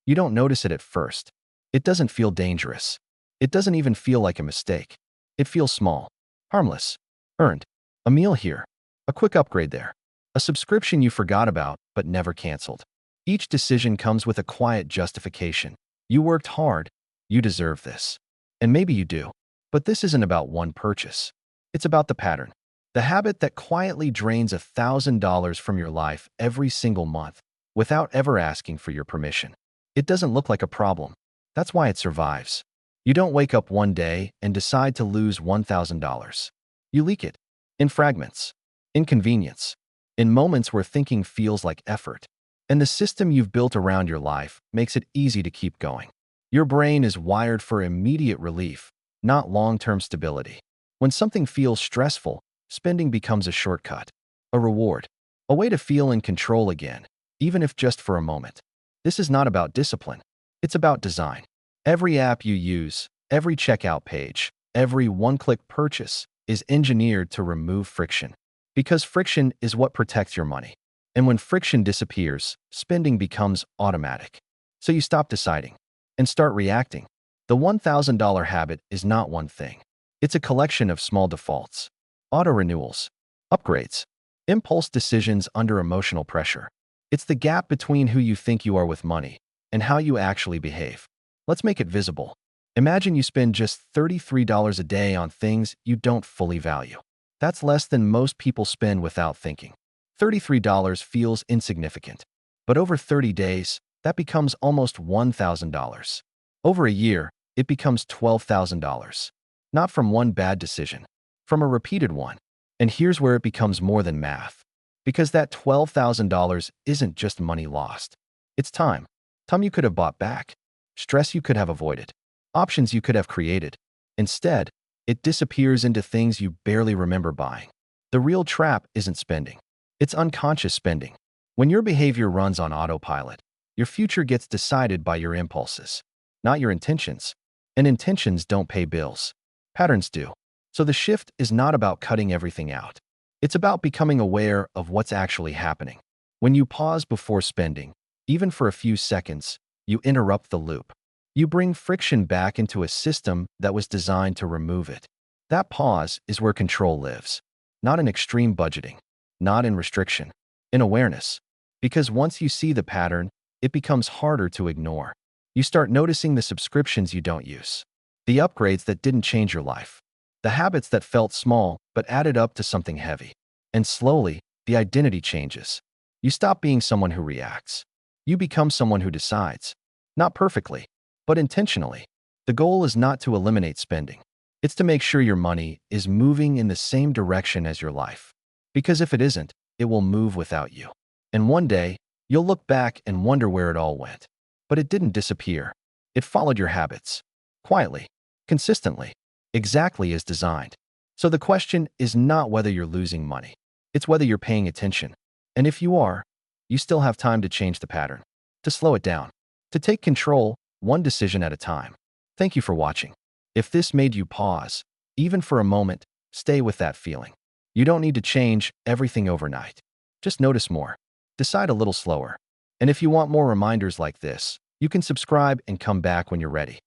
You don't notice it at first. It doesn't feel dangerous. It doesn't even feel like a mistake. It feels small, harmless, earned. A meal here, a quick upgrade there, a subscription you forgot about but never canceled. Each decision comes with a quiet justification. You worked hard. You deserve this. And maybe you do. But this isn't about one purchase. It's about the pattern. The habit that quietly drains $1,000 from your life every single month without ever asking for your permission. It doesn't look like a problem. That's why it survives. You don't wake up one day and decide to lose $1,000. You leak it. In fragments. Inconvenience. In moments where thinking feels like effort. And the system you've built around your life makes it easy to keep going. Your brain is wired for immediate relief, not long-term stability. When something feels stressful, spending becomes a shortcut, a reward, a way to feel in control again, even if just for a moment. This is not about discipline. It's about design. Every app you use, every checkout page, every one-click purchase is engineered to remove friction. Because friction is what protects your money. And when friction disappears, spending becomes automatic. So you stop deciding and start reacting. The $1,000 habit is not one thing. It's a collection of small defaults, auto-renewals, upgrades, impulse decisions under emotional pressure. It's the gap between who you think you are with money and how you actually behave. Let's make it visible. Imagine you spend just $33 a day on things you don't fully value. That's less than most people spend without thinking. $33 feels insignificant. But over 30 days, that becomes almost $1,000. Over a year, it becomes $12,000. Not from one bad decision, from a repeated one. And here's where it becomes more than math. Because that $12,000 isn't just money lost. It's time. Time you could have bought back. Stress you could have avoided. Options you could have created. Instead, it disappears into things you barely remember buying. The real trap isn't spending. It's unconscious spending. When your behavior runs on autopilot, your future gets decided by your impulses, not your intentions. And intentions don't pay bills. Patterns do. So the shift is not about cutting everything out. It's about becoming aware of what's actually happening. When you pause before spending, even for a few seconds, you interrupt the loop. You bring friction back into a system that was designed to remove it. That pause is where control lives. Not in extreme budgeting, not in restriction, in awareness. Because once you see the pattern, it becomes harder to ignore. You start noticing the subscriptions you don't use, the upgrades that didn't change your life, the habits that felt small but added up to something heavy. And slowly, the identity changes. You stop being someone who reacts. You become someone who decides. Not perfectly, but intentionally. The goal is not to eliminate spending. It's to make sure your money is moving in the same direction as your life. Because if it isn't, it will move without you. And one day, you'll look back and wonder where it all went. But it didn't disappear. It followed your habits. Quietly. Consistently. Exactly as designed. So the question is not whether you're losing money. It's whether you're paying attention. And if you are, you still have time to change the pattern. To slow it down. To take control, one decision at a time. Thank you for watching. If this made you pause, even for a moment, stay with that feeling. You don't need to change everything overnight. Just notice more. Decide a little slower. And if you want more reminders like this, you can subscribe and come back when you're ready.